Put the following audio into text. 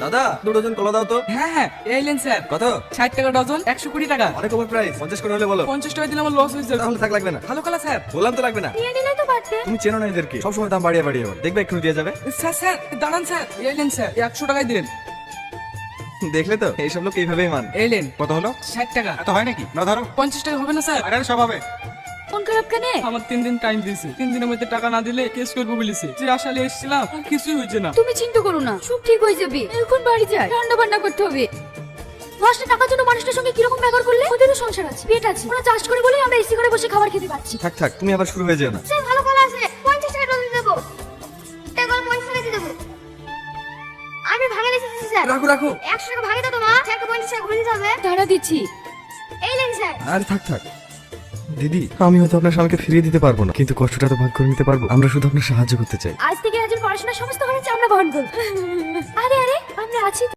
দাদা 2 ডজন কলা দাও তো। হ্যাঁ হ্যাঁ এইলেন স্যার। কত? 60 টাকা ডজন, 120 টাকা। অনেক ওভার প্রাইস, 50 করে হলে বলো। 50 টাকা দিলে আমার লস হয়ে যাবে। তাহলে থাক, লাগবে না। ভালো কলা স্যার। বললাম তো লাগবে না। দিয়ে দিলেই তো পারতে। তুমি চেনো না এদেরকে, সবসময় দাম বাড়িয়ে বাড়িয়ে বলে। দেখবে একটু দিয়ে যাবে। স্যার স্যার দাঁড়ান স্যার। এইলেন স্যার 100 টাকাই দিন। দেখলে তো এইসব লোক এইভাবেই মান। এইলেন কত হলো? 60 টাকা। এত হয় নাকি? না ধরো। 50 টাকা হবে না স্যার? আরে সব হবে। মন খারাপ কেন? আমার 3 দিন টাইম দিয়েছে, 3 দিনের মধ্যে টাকা না দিলে কেস করবো বলেছে। যে আসালে এসেছিলাম আর কিছুই হয়েছে না। তুমি চিন্তা করো না, সব ঠিক হয়ে যাবে। এখন বাড়ি যাই, রান্না বান্না করতে হবে। 10টা টাকার জন্য মানুষটার সঙ্গে কিরকম ব্যবহার করলে? ওদেরও সংসার আছে, পেট আছে। ওরা চাষ করে বলে আমরা এসি করে বসে খাবার খেতে পাচ্ছি। থাক থাক, তুমি আবার শুরু হয়ে যেও না। স্যার ভালো কলা আছে, 50 টাকা ডজন দেবো। এবার 50 টাকা দিয়ে দেবো। আমি ভাগে দিচ্ছি স্যার। রাখো রাখো। 100 টাকা ভাগে দাও তোমার। স্যারকে 50 টাকা ঘুরে দিতে হবে। দাঁড়া দিচ্ছি। এই নেন স্যার। আরে থাক থাক। দিদি, আমি হয়তো আপনার স্বামীকে ফিরিয়ে দিতে পারবো না, কিন্তু কষ্টটা তো ভাগ করে নিতে পারবো। আমরা শুধু আপনার সাহায্য করতে চাই। আজ থেকে একজন পড়াশোনার সমস্ত খরচ আমরা বহন করব। আরে আরে